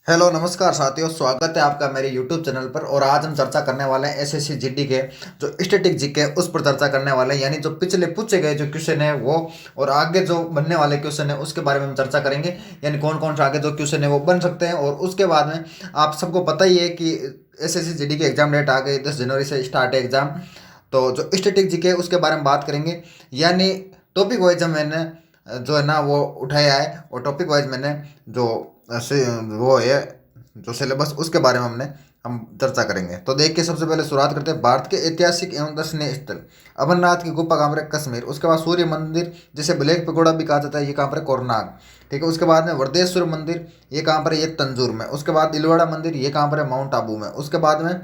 Hello नमस्कार साथियों, स्वागत है आपका मेरे YouTube चैनल पर। और आज हम चर्चा करने वाले हैं एसएससी जीडी के जो स्टैटिक जीके है उस पर चर्चा करने वाले हैं। यानी जो पिछले पूछे गए जो क्वेश्चन है वो और आगे जो बनने वाले क्वेश्चन है उसके बारे में हम चर्चा करेंगे। यानी कौन कौन से आगे जो क्वेश्चन है वो बन सकते हैं। और उसके बाद में आप सबको पता ही है कि एसएससी जीडी की एग्जाम डेट आ गई, 10 जनवरी से स्टार्ट है एग्जाम। तो जो स्टैटिक जीके है उसके बारे में बात करेंगे। यानी टॉपिक वाइज मैंने जो है ना वो उठाया है, और टॉपिक वाइज मैंने जो वो है जो सिलेबस उसके बारे में हम चर्चा करेंगे। तो देखिए, सबसे पहले शुरुआत करते हैं भारत के ऐतिहासिक एवं दर्शनीय स्थल। अमरनाथ की गुफा कहाँ पर है? कश्मीर। उसके बाद सूर्य मंदिर जिसे ब्लैक पगोड़ा भी कहा जाता है, ये कहाँ पर है? कोरनाग। ठीक है। उसके बाद में वरदेश्वर मंदिर, ये कहाँ पर है? ये तंजूर में। उसके बाद दिलवाड़ा मंदिर, ये कहाँ पर है? माउंट आबू में। उसके बाद में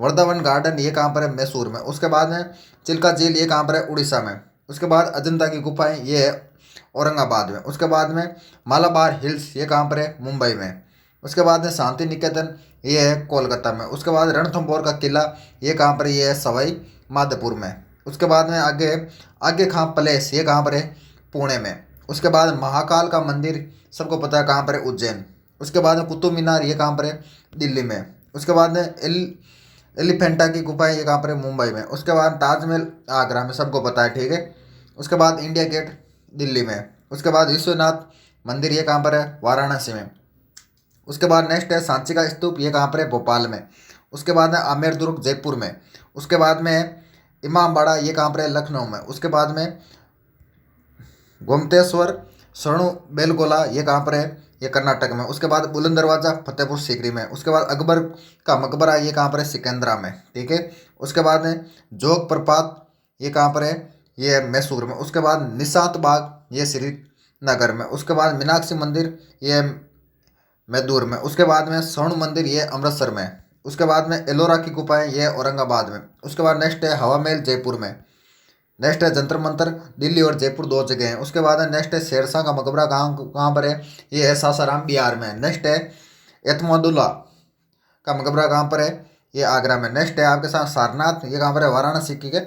वर्धावन गार्डन, ये कहाँ पर है? मैसूर में। उसके बाद में चिल्का झील, ये कहाँ पर है? उड़ीसा में। उसके बाद अजंता की गुफाएं, ये है औरंगाबाद में। उसके बाद में मालाबार हिल्स, ये कहाँ पर है? मुंबई में। उसके बाद में शांति निकेतन, ये है कोलकाता में। उसके बाद रणथंभौर का किला, ये कहाँ पर है? ये है सवाई माधोपुर में। उसके बाद में आगे आगे खां पैलेस, ये कहाँ पर है? पुणे में। उसके बाद महाकाल का मंदिर, सबको पता है कहाँ पर है? उज्जैन। उसके बाद में कुतुब मीनार, ये कहाँ पर है? दिल्ली में। उसके बाद में एलिफेंटा की गुफाएं, ये कहाँ पर है? मुंबई में। उसके बाद ताजमहल आगरा में, सबको पता है। ठीक है। उसके बाद इंडिया गेट दिल्ली में। उसके बाद विश्वनाथ मंदिर, ये कहाँ पर है? वाराणसी में। उसके बाद नेक्स्ट है सांची का स्तूप, ये कहाँ पर है? भोपाल में। उसके बाद है आमेर दुर्ग, जयपुर में। उसके बाद में इमामबाड़ा, ये कहाँ पर है? लखनऊ में। उसके बाद में गोमतेश्वर स्वर्ण बेलगोला, ये कहाँ पर है? ये कर्नाटक में। उसके बाद बुलंद दरवाजा, फतेहपुर सीकरी में। उसके बाद अकबर का मकबरा, ये कहाँ पर है? सिकंदरा में। ठीक है। उसके बाद में जोग प्रपात, ये कहाँ पर है? ये मैसूर में। उसके बाद निशात बाग, ये श्रीनगर में। उसके बाद मीनाक्षी मंदिर, ये मैदूर में। उसके बाद में स्वर्ण मंदिर, ये अमृतसर में। उसके बाद में एलोरा की गुफाएं, ये औरंगाबाद में। उसके बाद नेक्स्ट है हवा महल, जयपुर में। नेक्स्ट है जंतर मंतर, दिल्ली और जयपुर दो जगह हैं। उसके बाद है नेक्स्ट है शेरशाह का मकबरा, कहाँ कहाँ पर है? ये है सासाराम, बिहार में। नेक्स्ट है एतमादुल्ला का मकबरा, कहाँ पर है? ये आगरा में। नेक्स्ट है आपके साथ सारनाथ, ये कहाँ पर है? वाराणसी के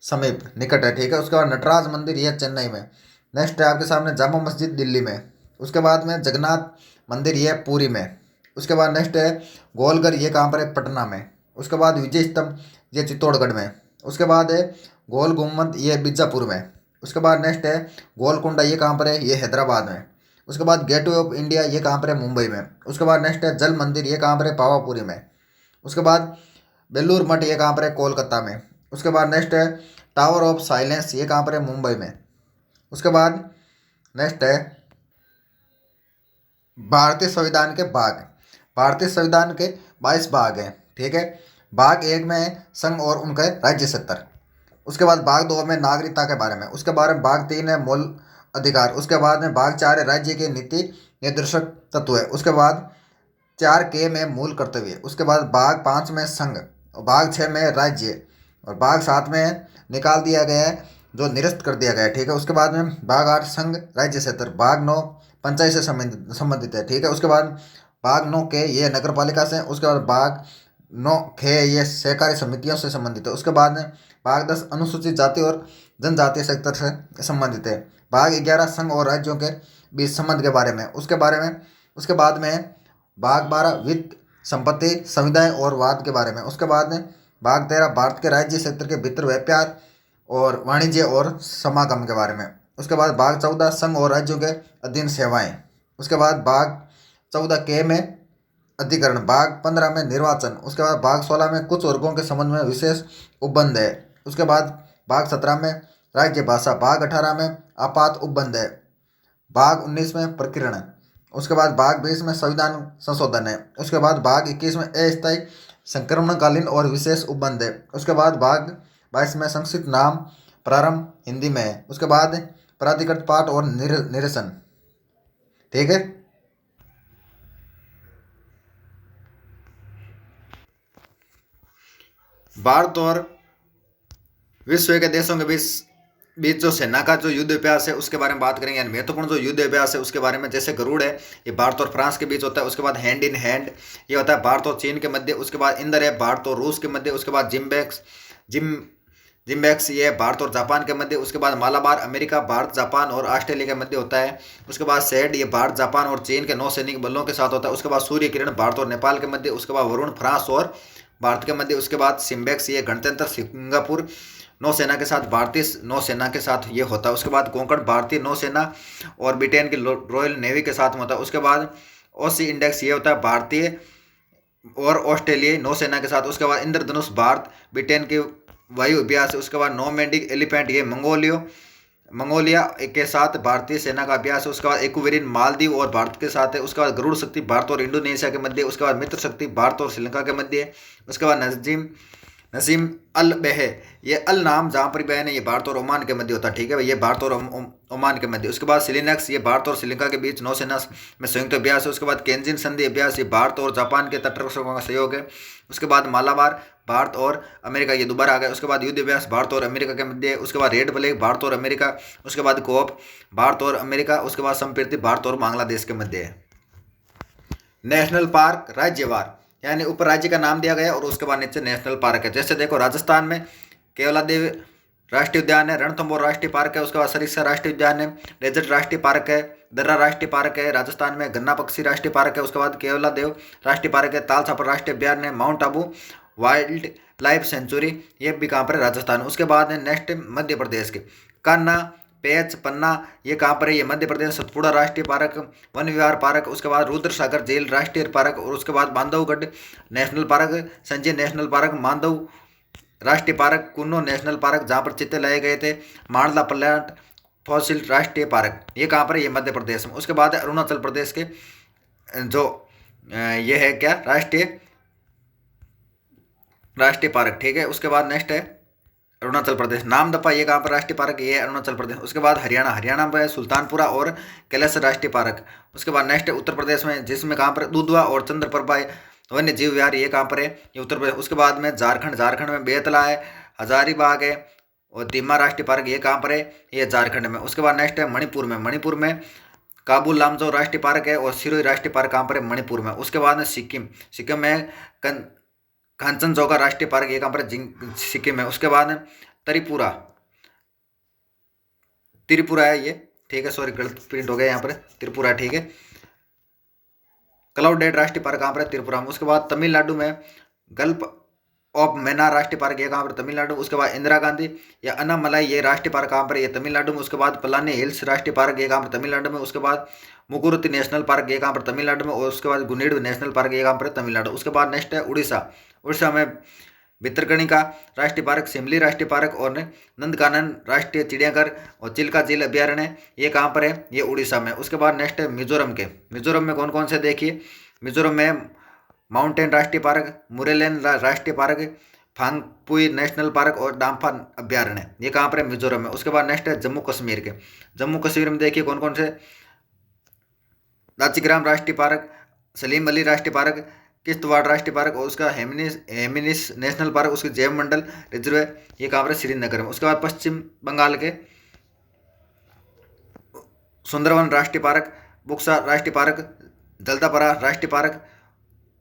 समीप निकट है। ठीक है। उसके बाद नटराज मंदिर, ये चेन्नई में। नेक्स्ट है आपके सामने जामा मस्जिद, दिल्ली में। उसके बाद में जगन्नाथ मंदिर, ये पुरी में। उसके बाद नेक्स्ट है गोलघर, ये कहाँ पर है? पटना में। उसके बाद विजय स्तंभ, ये चित्तौड़गढ़ में। उसके बाद है गोल गुम्बद, ये बीजापुर में। उसके बाद नेक्स्ट है गोलकुंडा, ये कहाँ पर है? ये हैदराबाद में। उसके बाद गेटवे ऑफ इंडिया, ये कहाँ पर है? मुंबई में। उसके बाद नेक्स्ट है जल मंदिर, ये कहाँ पर है? पावापुरी में। उसके बाद बेलूर मठ, ये कहाँ पर है? कोलकाता में। उसके बाद नेक्स्ट है टावर ऑफ साइलेंस, ये कहाँ पर है? मुंबई में। उसके बाद नेक्स्ट है भारतीय संविधान के भाग। भारतीय संविधान के 22 भाग हैं। ठीक है। भाग एक में है संघ और उनके राज्य सत्तर। उसके बाद भाग दो में नागरिकता के बारे में। उसके बारे में भाग तीन है मूल अधिकार। उसके बाद में भाग चार है राज्य के नीति निर्देशक तत्व है। उसके बाद चार के में मूल कर्तव्य। उसके बाद भाग पाँच में संघ, और भाग छः में राज्य, और भाग सात में निकाल दिया गया है, जो निरस्त कर दिया गया है। ठीक है। उसके बाद में भाग आठ संघ राज्य क्षेत्र। भाग नौ पंचायत से संबंधित है। ठीक है। उसके बाद भाग नौ के, ये नगर पालिका से। उसके बाद भाग नौ खे, ये सहकारी समितियों से संबंधित है। उसके बाद में भाग दस अनुसूचित जाति और जनजातीय सेक्टर से संबंधित है। भाग ग्यारह संघ और राज्यों के बीच संबंध के बारे में। उसके बाद में भाग बारह वित्त संपत्ति संविदाएं और वाद के बारे में। उसके बाद में भाग तेरह भारत के राज्य क्षेत्र के भीतर व्यापार और वाणिज्य और समागम के बारे में। उसके बाद भाग चौदह संघ और राज्यों के अधीन सेवाएं। उसके बाद भाग चौदह के में अधिकरण। भाग पंद्रह में निर्वाचन। उसके बाद भाग सोलह में कुछ वर्गों के संबंध में विशेष उपबंध है। उसके बाद भाग सत्रह में राज्य भाषा। भाग अठारह में आपात उपबंध है। भाग उन्नीस में प्रकीर्ण है। उसके बाद भाग बीस में संविधान संशोधन है। उसके बाद भाग इक्कीस में अस्थायी संक्रमणकालीन और विशेष उपबंध है। उसके बाद भाग बाईस में संक्षिप्त नाम प्रारंभ हिंदी में है। उसके बाद प्राधिकृत पाठ और निरसन। ठीक है। भारत और विश्व के देशों के बीच बीच जो सेना का जो युद्ध अभ्यास है उसके बारे में बात करेंगे। यानी महत्वपूर्ण जो युद्ध अभ्यास है उसके बारे में, जैसे गरुड़ है, ये भारत और फ्रांस के बीच होता है। उसके बाद हैंड इन हैंड, ये होता है भारत और चीन के मध्य। उसके बाद इंदर है भारत और रूस के मध्य। उसके बाद जिम्बेक्स जिम जिम्बैक्स ये भारत और जापान के मध्य। उसके बाद मालाबार अमेरिका, भारत, जापान और ऑस्ट्रेलिया के मध्य होता है। उसके बाद सेड ये भारत, जापान और चीन के नौसैनिक बलों के साथ होता है। उसके बाद सूर्य किरण भारत और नेपाल के मध्य। उसके बाद वरुण फ्रांस और भारत के मध्य। उसके बाद सिम्बैक्स ये गणतंत्र सिंगापुर नौसेना के साथ, भारतीय नौसेना के साथ ये होता है। उसके बाद कोंकण भारतीय नौसेना और ब्रिटेन की रॉयल नेवी के साथ में होता है। उसके बाद ओसी इंडेक्स ये होता है भारतीय और ऑस्ट्रेलियाई नौसेना के साथ। उसके बाद इंद्रधनुष भारत ब्रिटेन के वायु अभ्यास। उसके बाद नोमैंडिक एलिफेंट ये मंगोलिया के साथ भारतीय सेना का अभ्यास है। उसके बाद एक्वेरियन मालदीव और भारत के साथ है। उसके बाद गरुड़ शक्ति भारत और इंडोनेशिया के मध्य। उसके बाद मित्र शक्ति भारत और श्रीलंका के मध्य है। उसके बाद नसीम अल बह ये अल नाम जहाँ पर बहन है ये भारत और ओमान के मध्य होता है, ठीक है, ये भारत और ओमान के मध्य। उसके बाद सिलिनक्स ये भारत और श्रीलंका के बीच नौसेना में संयुक्त अभ्यास है। उसके बाद केंजिन संधि अभ्यास ये भारत और जापान के तटरक्षकों का सहयोग है। उसके बाद मालाबार भारत और अमेरिका ये दोबारा आ गया। उसके बाद युद्ध अभ्यास भारत और अमेरिका के मध्य है। उसके बाद रेड फ्लैग भारत और अमेरिका। उसके बाद कोप भारत और अमेरिका। उसके बाद संप्रीति भारत और बांग्लादेश के मध्य है। नेशनल पार्क राज्यवार यानी ऊपर राज्य का नाम दिया गया और उसके बाद नीचे नेशनल पार्क है। जैसे देखो राजस्थान में केवलादेव राष्ट्रीय उद्यान है, रणथंभौर राष्ट्रीय पार्क है, उसके बाद सरिस्का राष्ट्रीय उद्यान है, डेजर्ट राष्ट्रीय पार्क है, दर्रा राष्ट्रीय पार्क है, राजस्थान में गन्ना पक्षी राष्ट्रीय पार्क है, उसके बाद केवलादेव राष्ट्रीय पार्क है, ताल छापर राष्ट्रीय उद्यान है, mount Abu wild life sanctuary ये भी कहाँ पर है, राजस्थान। उसके बाद है नेक्स्ट मध्य प्रदेश के कान्हा पेच पन्ना ये कहाँ पर है, ये मध्य प्रदेश, सतपुड़ा राष्ट्रीय पार्क, वन विहार पार्क, उसके बाद रुद्र सागर झील राष्ट्रीय पार्क, और उसके बाद Bandhavgarh national park, Sanjay national park, Mandav राष्ट्रीय पार्क, कुन्नो नेशनल पार्क जहाँ पर चित्ते लाए गए थे, मांडला प्लांट फॉसिल राष्ट्रीय पार्क ये कहाँ पर है, ये मध्य प्रदेश में। उसके बाद अरुणाचल प्रदेश के जो ये है क्या राष्ट्रीय पार्क, ठीक है। उसके बाद नेक्स्ट है अरुणाचल प्रदेश, नामदफा ये कहाँ पर राष्ट्रीय पार्क, ये अरुणाचल प्रदेश। उसके बाद हरियाणा में है सुल्तानपुरा और कैलाश राष्ट्रीय पार्क। उसके बाद नेक्स्ट है उत्तर प्रदेश में, जिसमें कहाँ पर दुधवा और चंद्रप्रभा वन्य जीव विहार ये कहाँ पर है, ये उत्तर प्रदेश। उसके बाद में झारखंड में बेतला है, हजारीबाग है और तिम्मा राष्ट्रीय पार्क ये कहाँ पर है, ये झारखंड में। उसके बाद नेक्स्ट है मणिपुर में काबुल लामजो राष्ट्रीय पार्क है और सिरोही राष्ट्रीय पार्क कहाँ पर है, मणिपुर में। उसके बाद में सिक्किम में कांचनजंगा राष्ट्रीय पार्क ये कहाँ पर सिक्किम में। उसके बाद त्रिपुरा है ये, ठीक है, सॉरी गलत प्रिंट हो गया यहाँ पर, त्रिपुरा ठीक है। क्लाउड डेड राष्ट्रीय पार्क कहाँ पर है, त्रिपुरा में। उसके बाद तमिलनाडु में गल्फ ऑफ मैनार राष्ट्रीय पार्क ये कहाँ पर, तमिलनाडु। उसके बाद इंदिरा गांधी या अन्नामलाई ये राष्ट्रीय पार्क कहाँ पर, ये तमिलनाडु में। उसके बाद पलानी हिल्स राष्ट्रीय पार्क ये कहाँ पर, तमिलनाडु में। उसके बाद मुकुरुती नेशनल पार्क ये कहाँ पर, तमिलनाडु में। और उसके बाद गुनीड नेशनल पार्क ये कहाँ पर, तमिलनाडु। उसके बाद नेक्स्ट है उड़ीसा में भितरकनिका राष्ट्रीय पार्क, शिमली राष्ट्रीय पार्क और नंदकानन राष्ट्रीय चिड़ियाघर और चिल्का झील अभ्यारण्य ये कहाँ पर है, ये उड़ीसा में। उसके बाद नेक्स्ट है मिजोरम में कौन कौन से देखिए, मिजोरम में माउंटेन राष्ट्रीय पार्क, मुरेलेन राष्ट्रीय पार्क, फांगपुई नेशनल पार्क और डाम्फा अभ्यारण्य ये कहाँ पर है, मिजोरम में। उसके बाद नेक्स्ट है जम्मू कश्मीर में देखिए कौन कौन से, दाचिग्राम राष्ट्रीय पार्क, सलीम अली राष्ट्रीय पार्क, किश्तवाड़ राष्ट्रीय पार्क और उसका हेमिनिस नेशनल पार्क, उसके जैव मंडल रिजर्व ये कहाँ पर है, श्रीनगर में। उसके बाद पश्चिम बंगाल के सुंदरवन राष्ट्रीय पार्क, बुक्सा राष्ट्रीय पार्क, जल्दापरा राष्ट्रीय पार्क,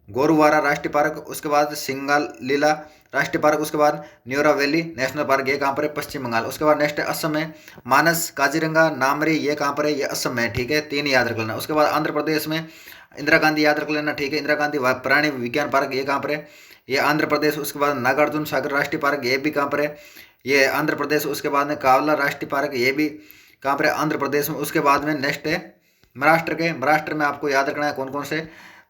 गोरुवारा राष्ट्रीय पार्क, उसके बाद सिंगालीला राष्ट्रीय पार्क, उसके बाद न्योरा वैली नेशनल पार्क ये कहाँ पर है, पश्चिम बंगाल। उसके बाद नेक्स्ट है असम में मानस काजीरंगा नामरी ये कहाँ पर है, ये असम में, ठीक है, 3 याद रख लेना। उसके बाद आंध्र प्रदेश में इंदिरा गांधी याद रख लेना, ठीक है, इंदिरा गांधी प्राणी विज्ञान पार्क ये कहाँ पर है, ये आंध्र प्रदेश। उसके बाद नागार्जुन सागर राष्ट्रीय पार्क ये भी कहाँ पर है, ये आंध्र प्रदेश। उसके बाद में कावला राष्ट्रीय पार्क ये भी कहाँ पर है, आंध्र प्रदेश में। उसके बाद में नेक्स्ट है महाराष्ट्र में आपको याद रखना है कौन कौन से,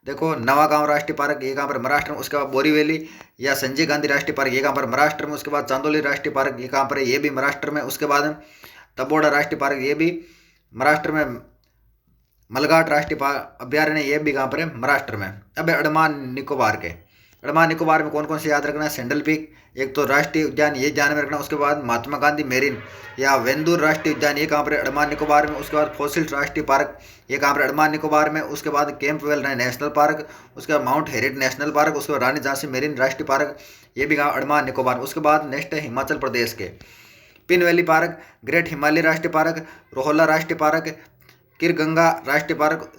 देखो नवागांव राष्ट्रीय पार्क ये कहाँ पर, महाराष्ट्र में। उसके बाद बोरीवली या संजय गांधी राष्ट्रीय पार्क ये कहाँ पर, महाराष्ट्र में। उसके बाद चांदोली राष्ट्रीय पार्क ये कहाँ पर है, ये भी महाराष्ट्र में। उसके बाद तबोड़ा राष्ट्रीय पार्क ये भी महाराष्ट्र में। मलघाट राष्ट्रीय अभ्यारण्य ये भी कहाँ पर है, महाराष्ट्र में। अब अंडमान निकोबार में कौन कौन से याद रखना है, सैंडल पीक एक तो राष्ट्रीय उद्यान ये ध्यान में रखना। उसके बाद महात्मा गांधी मेरीन या वेंदूर राष्ट्रीय उद्यान ये कहाँ पर है, अंडमान निकोबार में। उसके बाद फॉसिल राष्ट्रीय पार्क ये कहाँ पर, अंडमान निकोबार में। उसके बाद कैंपवेल नेशनल पार्क, उसके बाद माउंट हेरिट नेशनल पार्क, उसके बाद रानी झांसी मेरीन राष्ट्रीय पार्क ये भी कहाँ, अंडमान निकोबार। उसके बाद नेक्स्ट है हिमाचल प्रदेश के pin valley park, great Himalaya राष्ट्रीय पार्क, रोहला राष्ट्रीय पार्क, किरगंगा राष्ट्रीय पार्क,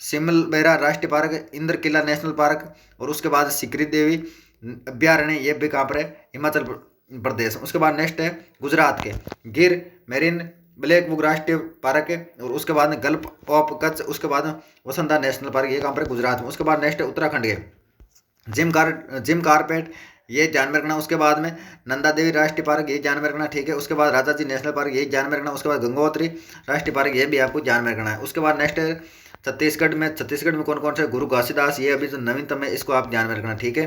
सिमलबेरा राष्ट्रीय पार्क, इंद्र किला नेशनल पार्क और उसके बाद सिकरी देवी अभ्यारण्य ये भी कहाँ पर है, हिमाचल प्रदेश। उसके बाद नेक्स्ट है गुजरात के गिर मेरीन ब्लैक बुक राष्ट्रीय पार्क है, और उसके बाद में गल्फ ऑफ कच्छ, उसके बाद वसंता नेशनल पार्क, ये कहाँ पर है? गुजरात में। उसके बाद नेक्स्ट है उत्तराखंड के जिम कारपेट, ये ध्यान में रखना। उसके बाद में नंदा देवी राष्ट्रीय पार्क, ये ध्यान में रखना, ठीक है। उसके बाद राजा जी नेशनल पार्क, ये ध्यान में रखना। उसके बाद गंगोत्री राष्ट्रीय पार्क, ये भी आपको ध्यान में रखना है। उसके बाद नेक्स्ट है छत्तीसगढ़ में कौन कौन से? गुरु घासीदास, ये अभी जो नवीनतम है, इसको आप ध्यान में रखना, ठीक है।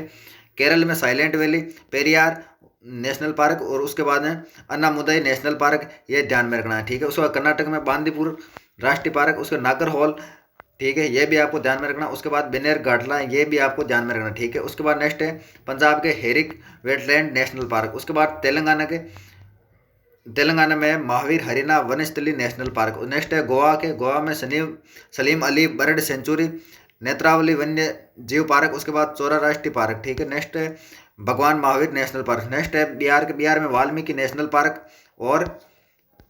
केरल में silent valley, Periyar national park, और उसके बाद में अन्नामुदई नेशनल पार्क, ये ध्यान में रखना है, ठीक है। उसके बाद कर्नाटक में बांदीपुर राष्ट्रीय पार्क, उसके नागर हॉल, ठीक है, ये भी आपको ध्यान में रखना। उसके बाद बेनेर घाटला, ये भी आपको ध्यान में रखना, ठीक है। उसके बाद नेक्स्ट है पंजाब के हेरिक वेटलैंड नेशनल पार्क। उसके बाद तेलंगाना में महावीर हरिना वनस्थली नेशनल पार्क। नेक्स्ट है गोवा में सलीम अली बर्ड सेंचुरी, नेत्रावली वन्य जीव पार्क। उसके बाद चोरा राष्ट्रीय पार्क, ठीक है। नेक्स्ट है भगवान महावीर नेशनल पार्क। नेक्स्ट है बिहार में वाल्मीकि नेशनल पार्क। और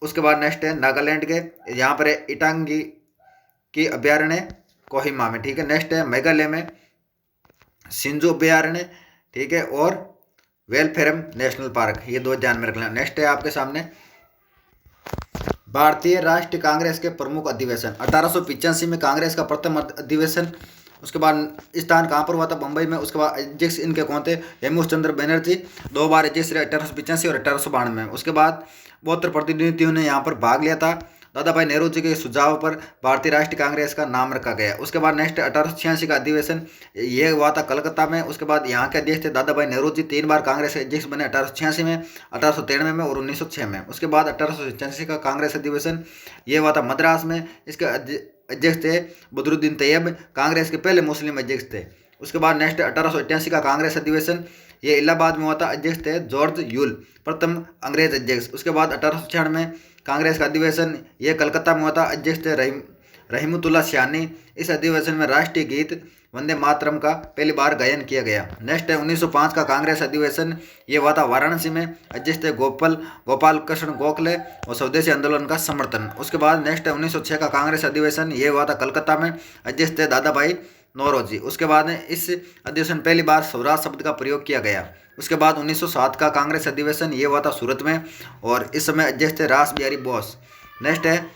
उसके बाद नेक्स्ट है नागालैंड के, यहाँ पर है इटांगी की अभ्यारण्य कोहिमा में, ठीक है। नेक्स्ट है मेघालय में सिंजो अभ्यारण्य, ठीक है, और वेलफेरम नेशनल पार्क, ये दो ध्यान में रखना। नेक्स्ट है आपके सामने भारतीय राष्ट्रीय कांग्रेस के प्रमुख अधिवेशन। 1885 में कांग्रेस का प्रथम अधिवेशन। उसके बाद स्थान कहाँ पर हुआ था? बम्बई में। उसके बाद अध्यक्ष इनके कौन थे? हेमू चंद्र बनर्जी, 2 बार अध्यक्ष रहे, 1885 और 1892 में। उसके बाद 72 प्रतिनिधियों ने यहाँ पर भाग लिया था। दादा भाई नेहरू जी के सुझाव पर भारतीय राष्ट्रीय कांग्रेस का नाम रखा गया। उसके बाद नेक्स्ट 1886 का अधिवेशन, ये हुआ था कलकत्ता में। उसके बाद यहाँ के अध्यक्ष थे दादा भाई नेहरू जी, 3 बार कांग्रेस के अध्यक्ष बने, 1886 में, 1893 में और 1906 में। उसके बाद 1885 का कांग्रेस अधिवेशन, ये हुआ था मद्रास में। इसके अध्यक्ष थे बदरुद्दीन तैयब, कांग्रेस के पहले मुस्लिम अध्यक्ष थे। उसके बाद नेक्स्ट 1888 का कांग्रेस अधिवेशन, ये इलाहाबाद में हुआ था, अध्यक्ष थे जॉर्ज यूल, प्रथम अंग्रेज अध्यक्ष। उसके बाद 1896 में कांग्रेस का अधिवेशन, ये कलकत्ता में हुआ था, अध्यक्ष थे रहीमतुल्ला सियानी। इस अधिवेशन में राष्ट्रीय गीत वंदे मातरम का पहली बार गायन किया गया। नेक्स्ट है 1905 का कांग्रेस अधिवेशन, ये हुआ था वाराणसी में, अध्यक्ष थे गोपाल कृष्ण गोखले और स्वदेशी आंदोलन का समर्थन। उसके बाद नेक्स्ट है 1906 का कांग्रेस अधिवेशन, ये हुआ था कलकत्ता में, अध्यक्ष थे दादा भाई नौरोजी। उसके बाद इस अधिवेशन पहली बार स्वराज शब्द का प्रयोग किया गया। उसके बाद 1907 का कांग्रेस अधिवेशन, ये हुआ था सूरत में, और इस समय अध्यक्ष थे रास बिहारी बोस। नेक्स्ट है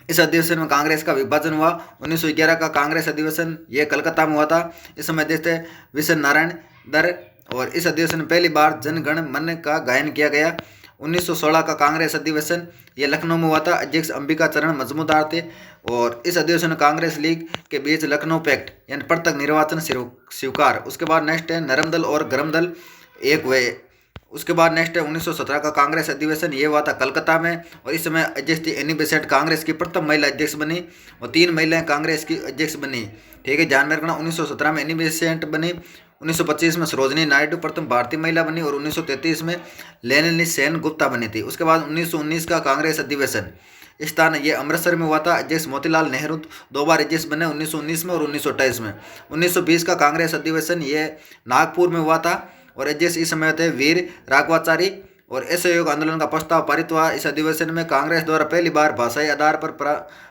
इस अधिवेशन में कांग्रेस का विभाजन हुआ। 1911 का कांग्रेस अधिवेशन, ये कलकत्ता में हुआ था, इस समय अध्यक्ष थे विश्व नारायण दर, और इस अधिवेशन में पहली बार जनगण मन का गायन किया गया। 1916 का कांग्रेस अधिवेशन, ये लखनऊ में हुआ था, अध्यक्ष अंबिका चरण मजमूदार थे, और इस अधिवेशन में कांग्रेस लीग के बीच लखनऊ पैक्ट यानी प्रत्यक्ष निर्वाचन स्वीकार। उसके बाद नेक्स्ट है नरम दल और गरम दल एक हुए। उसके बाद नेक्स्ट है 1917 का कांग्रेस अधिवेशन, ये हुआ था कलकत्ता में, और इस समय अध्यक्ष थी एनी बेसेंट, कांग्रेस की प्रथम महिला अध्यक्ष बनी, और 3 महिलाएं कांग्रेस की अध्यक्ष बनी, ठीक है, ध्यान में रखना। 1917 में एनी बेसेंट बनी, 1925 में सरोजनी नायडू प्रथम भारतीय महिला बनी, और 1933 में लेनिनी सेन गुप्ता बनी थी। उसके बाद 1919 का कांग्रेस अधिवेशन, स्थान ये अमृतसर में हुआ था, अध्यक्ष मोतीलाल नेहरू 2 बार अध्यक्ष बने, 1919 में और 1928 में। 1920 का कांग्रेस अधिवेशन, ये नागपुर में हुआ था, और अध्यक्ष इस समय थे वीर राघवाचारी, और असहयोग आंदोलन का प्रस्ताव पारित हुआ। इस अधिवेशन में कांग्रेस द्वारा पहली बार भाषाई आधार पर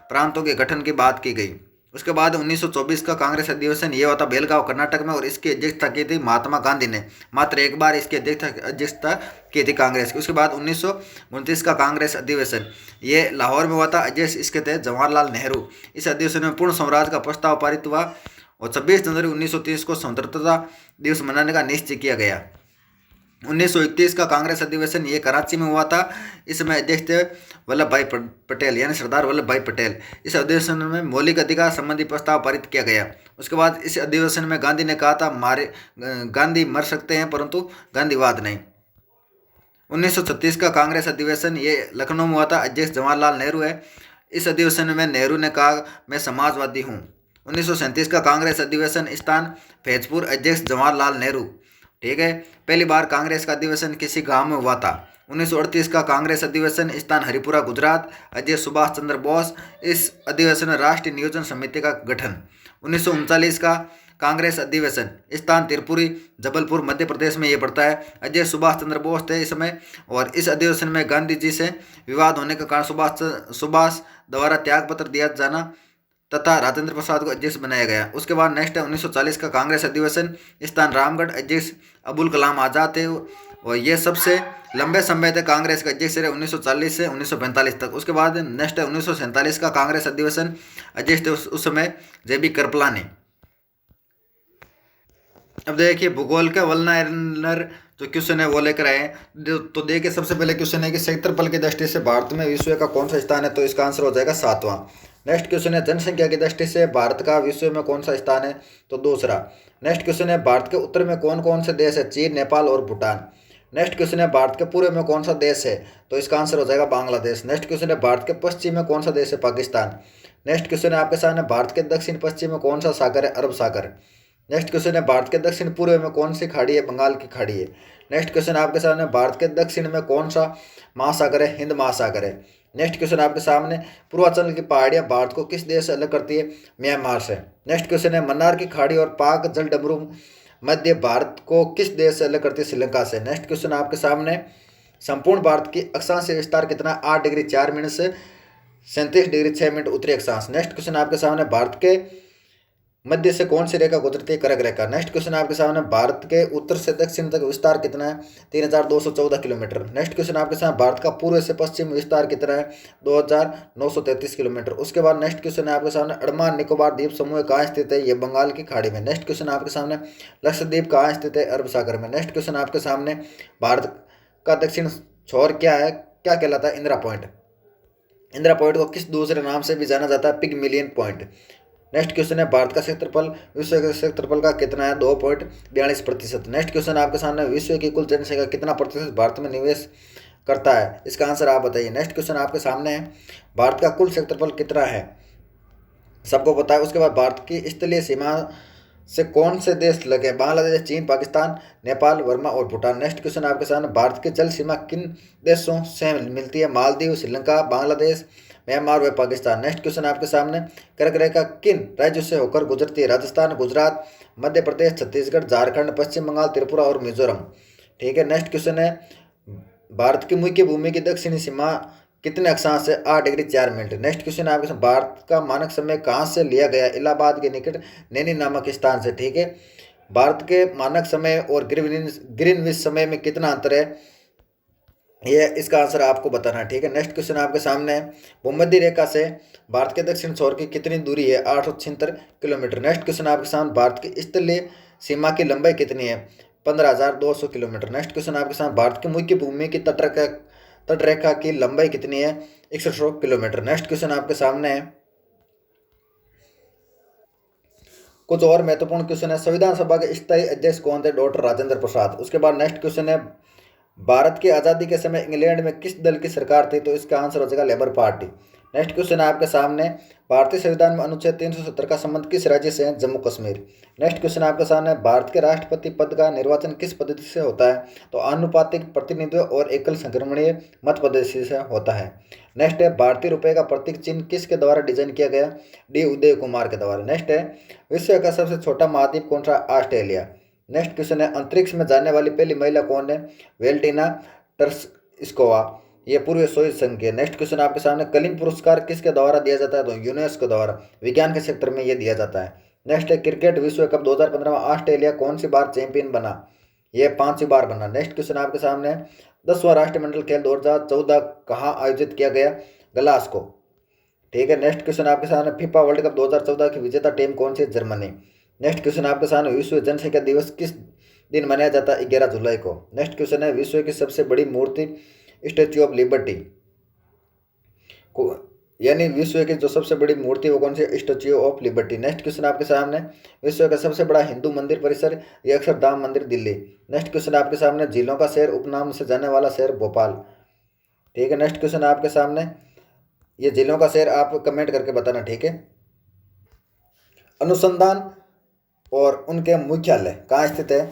प्रांतों के गठन की बात की गई। उसके बाद 1924 का कांग्रेस अधिवेशन, ये हुआ था बेलगांव कर्नाटक में, और इसकी अध्यक्षता की थी महात्मा गांधी ने, मात्र एक बार इसकी अध्यक्षता की थी कांग्रेस की। उसके बाद 1929 का कांग्रेस अधिवेशन, ये लाहौर में हुआ था, अध्यक्ष इसके थे जवाहरलाल नेहरू। इस अधिवेशन में पूर्ण स्वराज का प्रस्ताव पारित हुआ, और 26 जनवरी 1930 को स्वतंत्रता दिवस मनाने का निश्चय किया गया। 1931 का कांग्रेस अधिवेशन, ये कराची में हुआ था, इसमें अध्यक्ष थे वल्लभ भाई पटेल यानी सरदार वल्लभ भाई पटेल। इस अधिवेशन में मौलिक अधिकार संबंधी प्रस्ताव पारित किया गया। उसके बाद इस अधिवेशन में गांधी ने कहा था गांधी मर सकते हैं परंतु गांधीवाद नहीं। 1936 का कांग्रेस अधिवेशन, ये लखनऊ में हुआ था, अध्यक्ष जवाहरलाल नेहरू है। इस अधिवेशन में नेहरू ने कहा मैं समाजवादी हूँ। 1937 का कांग्रेस अधिवेशन, स्थान फैजपुर, अध्यक्ष जवाहरलाल नेहरू, ठीक है, पहली बार कांग्रेस का अधिवेशन किसी गांव में हुआ था। 1938 का कांग्रेस अधिवेशन, स्थान हरिपुरा गुजरात, अध्यक्ष सुभाष चंद्र बोस। इस अधिवेशन में राष्ट्रीय नियोजन समिति का गठन। 1939 का कांग्रेस अधिवेशन, स्थान त्रिपुरी जबलपुर मध्य प्रदेश में ये पड़ता है, अध्यक्ष सुभाष चंद्र बोस थे इस समय, और इस अधिवेशन में गांधी जी से विवाद होने के कारण सुभाष द्वारा त्यागपत्र दिया जाना तथा राजेंद्र प्रसाद को अध्यक्ष बनाया गया। उसके बाद नेक्स्ट है 1940 का कांग्रेस अधिवेशन, स्थान रामगढ़, अध्यक्ष अबुल कलाम आजाद थे, और ये सबसे लंबे समय तक कांग्रेस का अध्यक्ष रहे 1940 से 1945 तक। उसके बाद नेक्स्ट है 1947 का कांग्रेस अधिवेशन, अध्यक्ष थे उस समय JB कृपलानी। अब देखिए भूगोल के वल्लनर जो क्वेश्चन है वो लेकर आए हैं। तो देखिए सबसे पहले क्वेश्चन है कि क्षेत्रफल की दृष्टि से भारत में विश्व का कौन सा स्थान है, तो इसका आंसर हो जाएगा 7वां। नेक्स्ट क्वेश्चन है जनसंख्या की दृष्टि से भारत का विश्व में कौन सा स्थान है, तो दूसरा। नेक्स्ट क्वेश्चन है भारत के उत्तर में कौन कौन से देश है, चीन, नेपाल और भूटान। नेक्स्ट क्वेश्चन है भारत के पूर्व में कौन सा देश है, तो इसका आंसर हो जाएगा बांग्लादेश। नेक्स्ट क्वेश्चन है भारत के पश्चिम में कौन सा देश है, पाकिस्तान। नेक्स्ट क्वेश्चन है आपके सामने भारत के दक्षिण पश्चिम में कौन सा सागर है, अरब सागर। नेक्स्ट क्वेश्चन है भारत के दक्षिण पूर्व में कौन सी खाड़ी है, बंगाल की खाड़ी है। नेक्स्ट क्वेश्चन आपके सामने भारत के दक्षिण में कौन सा महासागर है, हिंद महासागर है। नेक्स्ट क्वेश्चन आपके सामने पूर्वांचल की पहाड़ियां भारत को किस देश से अलग करती है, म्यांमार से। नेक्स्ट क्वेश्चन है मन्नार की खाड़ी और पाक जल डमरू मध्य भारत को किस देश से अलग करती है, श्रीलंका से। नेक्स्ट क्वेश्चन आपके सामने संपूर्ण भारत की अक्षांश विस्तार कितना, 8 डिग्री 4 मिनट से 37 डिग्री 6 मिनट उत्तरी अक्षांश। नेक्स्ट क्वेश्चन आपके सामने भारत के मध्य से कौन सी रेखा गुजरती है, कर्क रेखा। नेक्स्ट क्वेश्चन आपके सामने भारत के उत्तर से दक्षिण तक विस्तार कितना है, 3214 किलोमीटर। नेक्स्ट क्वेश्चन आपके सामने भारत का पूर्व से पश्चिम विस्तार कितना है, 2933 किलोमीटर। उसके बाद नेक्स्ट क्वेश्चन है आपके सामने अंडमान निकोबार द्वीप समूह कहाँ स्थित है, ये बंगाल की खाड़ी में। नेक्स्ट क्वेश्चन आपके सामने लक्षद्वीप कहाँ स्थित है, अरब सागर में। नेक्स्ट क्वेश्चन आपके सामने भारत का दक्षिण छोर क्या है, क्या कहलाता है, इंदिरा पॉइंट। इंदिरा पॉइंट को किस दूसरे नाम से भी जाना जाता है, पिगमिलियन पॉइंट। नेक्स्ट क्वेश्चन है भारत का क्षेत्रफल विश्व के क्षेत्रफल का कितना है, 2.42%। नेक्स्ट क्वेश्चन आपके सामने विश्व की कुल जनसंख्या कितना प्रतिशत भारत में निवेश करता है, इसका आंसर आप बताइए। नेक्स्ट क्वेश्चन आपके सामने है भारत का कुल क्षेत्रफल कितना है, सबको पता है। उसके बाद भारत की स्थलीय सीमा से कौन से देश लगे, बांग्लादेश, चीन, पाकिस्तान, नेपाल, वर्मा और भूटान। नेक्स्ट क्वेश्चन आपके सामने भारत की जल सीमा किन देशों से मिलती है, मालदीव, श्रीलंका, बांग्लादेश, म्यांमार व पाकिस्तान। नेक्स्ट क्वेश्चन आपके सामने कर्क रेखा किन राज्यों से होकर गुजरती है, राजस्थान, गुजरात, मध्य प्रदेश, छत्तीसगढ़, झारखंड, पश्चिम बंगाल, त्रिपुरा और मिजोरम। ठीक है। नेक्स्ट क्वेश्चन है भारत की मुख्य भूमि की दक्षिणी सीमा कितने अक्षांश है, 8 डिग्री 4 मिनट। नेक्स्ट क्वेश्चन है आपके सामने भारत का मानक समय कहाँ से लिया गया, इलाहाबाद के निकट नैनी नामक स्थान से। ठीक है। भारत के मानक समय और ग्रीनविच समय में कितना अंतर है, ये इसका आंसर आपको बताना है। ठीक है। नेक्स्ट क्वेश्चन आपके सामने है भूमध्य रेखा से भारत के दक्षिण छोर की कितनी दूरी है, 876 किलोमीटर। नेक्स्ट क्वेश्चन आपके सामने भारत की स्थलीय सीमा की लंबाई कितनी है, 15,200 किलोमीटर। नेक्स्ट क्वेश्चन आपके सामने भारत की मुख्य भूमि की तटरेखा की लंबाई कितनी है, 6100 किलोमीटर। नेक्स्ट क्वेश्चन आपके सामने है कुछ और महत्वपूर्ण क्वेश्चन है, संविधान सभा के स्थायी अध्यक्ष कौन थे, डॉक्टर राजेंद्र प्रसाद। उसके बाद नेक्स्ट क्वेश्चन है भारत की आज़ादी के समय इंग्लैंड में किस दल की सरकार थी, तो इसका आंसर हो जाएगा लेबर पार्टी। नेक्स्ट क्वेश्चन है आपके सामने भारतीय संविधान में अनुच्छेद 370 का संबंध किस राज्य से है, जम्मू कश्मीर। नेक्स्ट क्वेश्चन आपके सामने भारत के राष्ट्रपति पद का निर्वाचन किस पद्धति से होता है, तो आनुपातिक प्रतिनिधित्व और एकल संक्रमणीय मत पद्धति से होता है। नेक्स्ट है भारतीय रुपये का प्रतीक चिन्ह किसके द्वारा डिजाइन किया गया, डी उदय कुमार के द्वारा। नेक्स्ट है विश्व का सबसे छोटा महाद्वीप कौन सा, ऑस्ट्रेलिया। नेक्स्ट क्वेश्चन है अंतरिक्ष में जाने वाली पहली महिला कौन है, वेल्टिना टर्स्कोवा, ये पूर्व सोवियत संघ की है। नेक्स्ट क्वेश्चन आपके सामने कलिंग पुरस्कार किसके द्वारा दिया जाता है, तो यूनेस्को द्वारा, विज्ञान के क्षेत्र में ये दिया जाता है। नेक्स्ट है क्रिकेट विश्व कप 2015 में ऑस्ट्रेलिया कौन सी बार चैंपियन बना, ये 5वीं बार बना। नेक्स्ट क्वेश्चन आपके सामने 10वां राष्ट्रमंडल खेल 2014 कहाँ आयोजित किया गया, ग्लासगो। ठीक है। नेक्स्ट क्वेश्चन आपके सामने फीफा वर्ल्ड कप 2014 की विजेता टीम कौन सी है, जर्मनी। नेक्स्ट क्वेश्चन आपके सामने विश्व जनसंख्या दिवस किस दिन मनाया जाता है, 11 जुलाई को। नेक्स्ट क्वेश्चन है विश्व की सबसे बड़ी मूर्ति स्टैच्यू ऑफ लिबर्टी को, यानी विश्व की जो सबसे बड़ी मूर्ति वो कौन सी, Statue of Liberty. Next question आपके सामने विश्व का सबसे बड़ा हिंदू मंदिर परिसर, ये अक्षरधाम मंदिर, दिल्ली। नेक्स्ट क्वेश्चन आपके सामने झीलों का शहर उपनाम से जाने वाला शहर, भोपाल। ठीक है। नेक्स्ट क्वेश्चन आपके सामने ये झीलों का शहर आप कमेंट करके बताना। ठीक है। अनुसंधान और उनके मुख्यालय कहाँ स्थित है,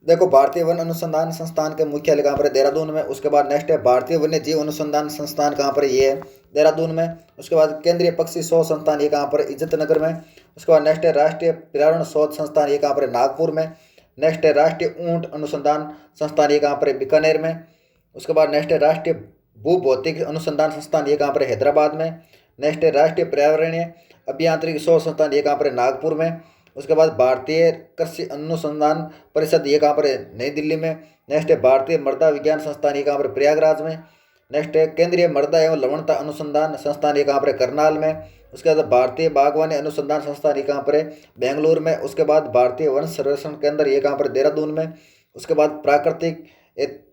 देखो भारतीय वन अनुसंधान संस्थान के मुख्यालय कहाँ पर है, देहरादून में। उसके बाद नेक्स्ट है भारतीय वन्य जीव अनुसंधान संस्थान कहाँ पर है, ये है देहरादून में। उसके बाद केंद्रीय पक्षी शोध संस्थान ये कहाँ पर है, इज्जत नगर में। उसके बाद नेक्स्ट है राष्ट्रीय पर्यावरण शोध संस्थान ये कहाँ पर है, नागपुर में। नेक्स्ट है राष्ट्रीय ऊंट अनुसंधान संस्थान ये कहाँ पर है, बीकानेर में। उसके बाद नेक्स्ट है राष्ट्रीय भूभौतिक अनुसंधान संस्थान ये कहाँ पर है, हैदराबाद में। नेक्स्ट है राष्ट्रीय पर्यावरणीय अभियांत्रिकी शोध संस्थान ये कहाँ पर है, नागपुर में। उसके बाद भारतीय कृषि अनुसंधान परिषद, ये कहाँ पर है? नई दिल्ली में। नेक्स्ट है भारतीय मृदा विज्ञान संस्थान, ये कहाँ पर? प्रयागराज में। नेक्स्ट है केंद्रीय मृदा एवं लवणता अनुसंधान संस्थान, ये कहाँ पर है? करनाल में। उसके बाद भारतीय बागवानी अनुसंधान संस्थान, ये कहाँ पर है? बेंगलुरु में। उसके बाद भारतीय वन सर्वेक्षण केंद्र, ये कहाँ पर? देहरादून में। उसके बाद प्राकृतिक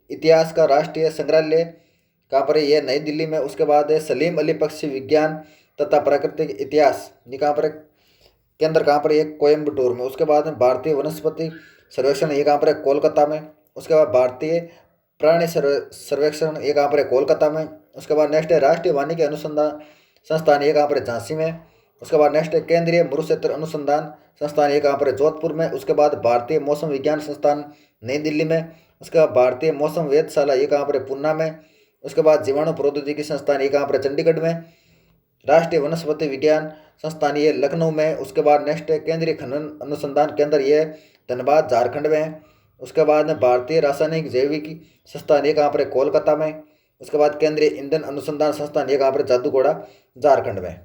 इतिहास का राष्ट्रीय संग्रहालय कहाँ पर है? ये नई दिल्ली में। उसके बाद है सलीम अली पक्षी विज्ञान तथा प्राकृतिक इतिहास, ये कहाँ पर है? केंद्र कहाँ पर? ये कोयम्बटूर में। उसके बाद में भारतीय वनस्पति सर्वेक्षण, ये कहाँ पर है? कोलकाता में। उसके बाद भारतीय प्राणी सर्वेक्षण, ये कहाँ पर है? कोलकाता में। उसके बाद नेक्स्ट है राष्ट्रीय वानिकी अनुसंधान संस्थान, ये कहाँ पर है? झांसी में। उसके बाद नेक्स्ट है केंद्रीय मरुक्षेत्र अनुसंधान संस्थान, ये कहाँ पर है? जोधपुर में। उसके बाद भारतीय मौसम विज्ञान संस्थान नई दिल्ली में। उसके बाद भारतीय मौसम वेधशाला, ये कहाँ पर है? पूना में। उसके बाद जीवाणु प्रौद्योगिकी संस्थान, ये कहाँ पर है? चंडीगढ़ में। राष्ट्रीय वनस्पति विज्ञान संस्थान, ये लखनऊ में। उसके बाद नेक्स्ट है केंद्रीय खनन अनुसंधान केंद्र, ये धनबाद झारखंड में। उसके बाद में भारतीय रासायनिक जैविकी संस्थान, ये कहाँ पर है? कोलकाता में। उसके बाद केंद्रीय ईंधन अनुसंधान संस्थान, ये कहाँ पर है? जादूगोड़ा झारखंड में।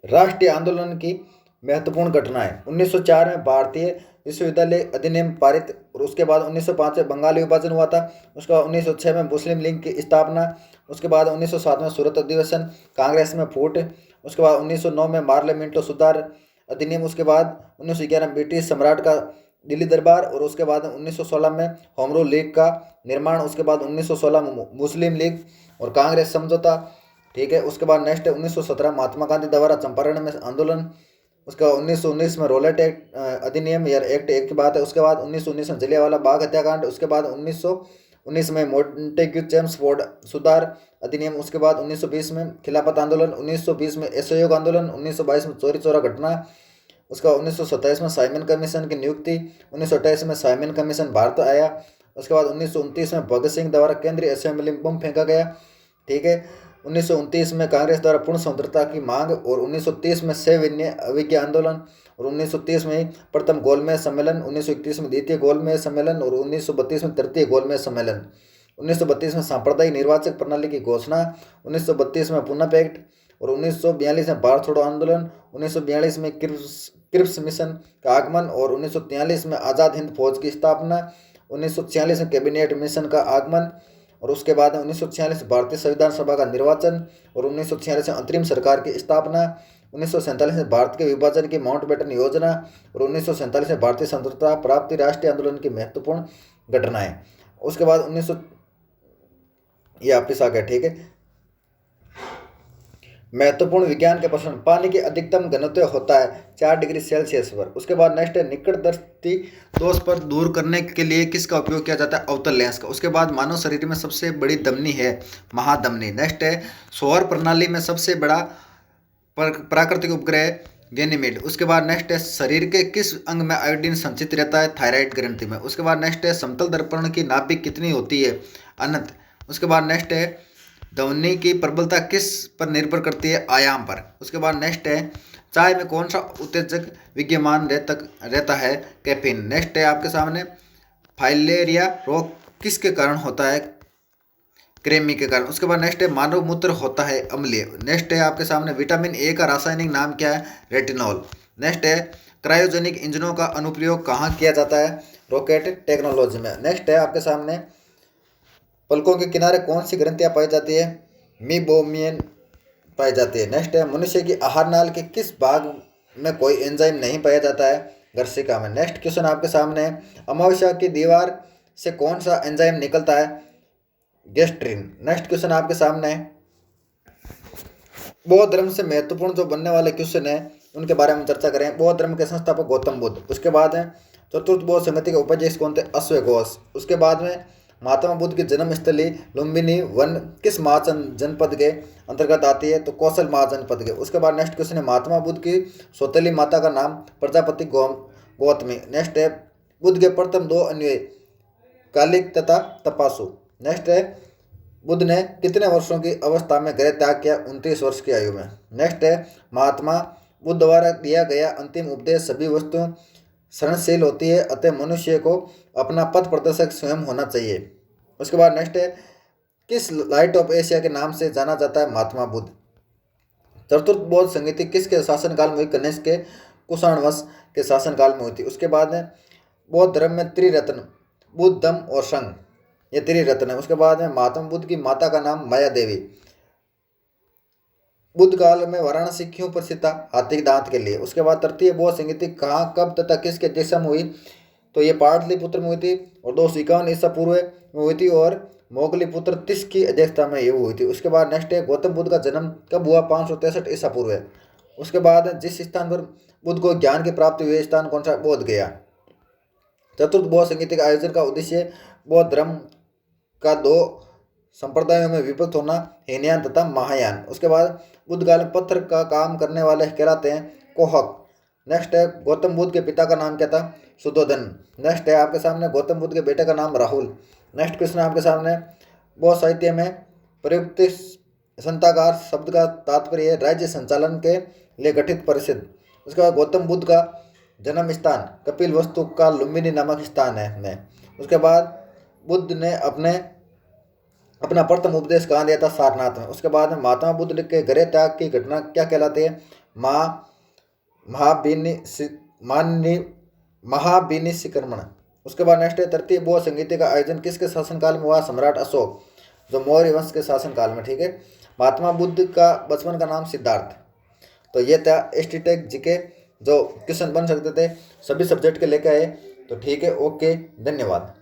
राष्ट्रीय आंदोलन की महत्वपूर्ण घटनाएं: 1904 में भारतीय विश्वविद्यालय अधिनियम पारित, और उसके बाद 1905 में बंगाली विभाजन हुआ था। उसके बाद 1906 में मुस्लिम लीग की स्थापना। उसके बाद 1907 में सूरत अधिवेशन, कांग्रेस में फूट। उसके बाद 1909 में मार्लियामेंटो सुधार अधिनियम। उसके बाद 1911 में ब्रिटिश सम्राट का दिल्ली दरबार, और उसके बाद 1916 में होम रूल लीग का निर्माण। उसके बाद 1916 में मुस्लिम लीग और कांग्रेस समझौता, ठीक है। उसके बाद नेक्स्ट है 1917 महात्मा गांधी द्वारा चंपारण में आंदोलन। उसके बाद 1919 में रोलेट एक्ट अधिनियम या एक्ट एक की बात है। उसके बाद 1919 में जलियांवाला बाग हत्याकांड। उसके बाद 1919 में मोंटेग्यू चेम्सफोर्ड सुधार अधिनियम। उसके बाद 1920 में खिलाफत आंदोलन। 1920 में असहयोग आंदोलन। 1922 में चोरी चौरा घटना। उसका 1927 में साइमन कमीशन की नियुक्ति। 1928 में साइमन कमीशन भारत आया। उसके बाद 1929 में भगत सिंह द्वारा केंद्रीय असेंबली में बम फेंका गया, ठीक है। 1929 में कांग्रेस द्वारा पूर्ण स्वतंत्रता की मांग, और 1930 में सविनय अवज्ञा आंदोलन, और 1930 में प्रथम गोलमेज सम्मेलन, 1931 में द्वितीय गोलमेज सम्मेलन, और 1932 में तृतीय गोलमेज सम्मेलन। 1932 में सांप्रदायिक निर्वाचक प्रणाली की घोषणा। 1932 में पुनः पैक्ट, और 1942 में भारत छोड़ो आंदोलन। 1942 में क्रिप्स मिशन का आगमन, और 1943 में आज़ाद हिंद फौज की स्थापना। 1946 में कैबिनेट मिशन का आगमन, और उसके बाद 1946 भारतीय संविधान सभा का निर्वाचन, और 1946 में अंतरिम सरकार की स्थापना। 1947 में भारत के विभाजन की माउंटबेटन योजना, और 1947 में भारतीय स्वतंत्रता प्राप्ति राष्ट्रीय आंदोलन की महत्वपूर्ण घटनाएं। उसके बाद 1900 ये वापिस आ गया, ठीक है। महत्वपूर्ण विज्ञान के प्रश्न: पानी की अधिकतम घनत्व होता है 4 डिग्री सेल्सियस पर। उसके बाद नेक्स्ट है निकटवर्ती दोष पर दूर करने के लिए किसका उपयोग किया जाता है? अवतल लेंस का। उसके बाद मानव शरीर में सबसे बड़ी धमनी है महाधमनी। नेक्स्ट है सौर प्रणाली में सबसे बड़ा प्राकृतिक उपग्रह गैनीमेड। उसके बाद नेक्स्ट है शरीर के किस अंग में आयोडीन संचित रहता है? थायराइड ग्रंथि में। उसके बाद नेक्स्ट है समतल दर्पण की नाभिक कितनी होती है? अनंत। उसके बाद नेक्स्ट है ध्वनि की प्रबलता किस पर निर्भर करती है? आयाम पर। उसके बाद नेक्स्ट है चाय में कौन सा उत्तेजक विद्यमान रहता है? कैफीन। नेक्स्ट है आपके सामने फाइलेरिया रोग किसके कारण होता है? कृमि के कारण। उसके बाद नेक्स्ट है मानव मूत्र होता है अम्लीय। नेक्स्ट है आपके सामने विटामिन ए का रासायनिक नाम क्या है? रेटिनॉल। नेक्स्ट है क्रायोजेनिक इंजनों का अनुप्रयोग कहाँ किया जाता है? रॉकेट टेक्नोलॉजी में। नेक्स्ट है आपके सामने पलकों के किनारे कौन सी ग्रंथियां पाई जाती है? मीबोमियन पाई जाती है। नेक्स्ट है मनुष्य की आहार नाल के किस भाग में कोई एंजाइम नहीं पाया जाता है? गर्सिका में। नेक्स्ट क्वेश्चन आपके सामने है अमावस्या की दीवार से कौन सा एंजाइम निकलता है? गैस्ट्रिन। नेक्स्ट क्वेश्चन आपके सामने है बौद्ध धर्म से महत्वपूर्ण जो बनने वाले क्वेश्चन है उनके बारे में चर्चा करें। बौद्ध धर्म के संस्थापक गौतम बुद्ध। उसके बाद है चतुर्थ बौद्ध समिति के उपाध्यक्ष कौन थे? अश्वघोष। उसके बाद में महात्मा बुद्ध की जन्मस्थली लुम्बिनी वन किस महाजनपद के अंतर्गत आती है? तो कौशल महाजनपद के। उसके बाद नेक्स्ट क्वेश्चन है महात्मा बुद्ध की सौतेली माता का नाम? प्रजापति गौतमी। नेक्स्ट है बुद्ध के प्रथम 2 अन्वय कालिक तथा तपासु। नेक्स्ट है बुद्ध ने कितने वर्षों की अवस्था में गृह त्याग किया? 29 वर्ष की आयु में। नेक्स्ट है महात्मा बुद्ध द्वारा दिया गया अंतिम उपदेश सभी वस्तुओं सहनशील होती है, अतः मनुष्य को अपना पथ प्रदर्शक स्वयं होना चाहिए। उसके बाद नेक्स्ट है किस लाइट ऑफ एशिया के नाम से जाना जाता है? महात्मा बुद्ध। चतुर्थ बौद्ध संगीति किसके शासनकाल में हुई? कनिष्क के कुषाण वंश के शासनकाल में हुई थी। उसके बाद में बौद्ध धर्म में त्रिरत्न बुद्ध, धम्म और संघ, ये त्रिरत्न है। उसके बाद में महात्मा बुद्ध की माता का नाम माया देवी। बुद्ध काल में वाराणसी क्यों प्रसिद्ध था? हाथी दांत के लिए। उसके बाद तृतीय बौद्ध संगीति कहाँ, कब तथा किसके देशम में हुई? तो ये पाटलिपुत्र में हुई थी और 251 ईसा पूर्व में हुई थी और मोगलीपुत्र तीस की अध्यक्षता में ये हुई थी। उसके बाद नेक्स्ट है गौतम बुद्ध का जन्म कब हुआ? 563 ईसा पूर्व है। उसके बाद जिस स्थान पर बुद्ध को ज्ञान की प्राप्ति हुई स्थान कौन सा? बोध गया। चतुर्थ बौद्ध संगीति का आयोजन का उद्देश्य बौद्ध धर्म का दो संप्रदायों में विभक्त होना, हीनयान तथा महायान। उसके बाद बुद्ध काल में पत्थर का काम करने वाले कहलाते हैं कोहक। नेक्स्ट है गौतम बुद्ध के पिता का नाम क्या था? शुद्धोधन। नेक्स्ट है आपके सामने गौतम बुद्ध के बेटे का नाम राहुल। नेक्स्ट क्वेश्चन आपके सामने बौद्ध साहित्य में प्रयुक्त संताकार शब्द का तात्पर्य है राज्य संचालन के लिए गठित परिषद। उसके बाद गौतम बुद्ध का जन्म स्थान कपिल वस्तु का लुम्बिनी नामक स्थान है। उसके बाद बुद्ध ने अपना प्रथम उपदेश कहाँ दिया था? सारनाथ में। उसके बाद में महात्मा बुद्ध के गृह त्याग की घटना क्या कहलाती है? महाविनिष्क्रमण। उसके बाद नेक्स्ट है तृतीय बौद्ध संगीति का आयोजन किसके शासनकाल में हुआ? सम्राट अशोक, जो मौर्य वंश के शासनकाल में। ठीक है। महात्मा बुद्ध का बचपन का नाम सिद्धार्थ। तो ये था एसटीटेक जीके जो क्वेश्चन बन सकते थे, सभी सब्जेक्ट के लेकर आए। तो ठीक है, ओके, धन्यवाद।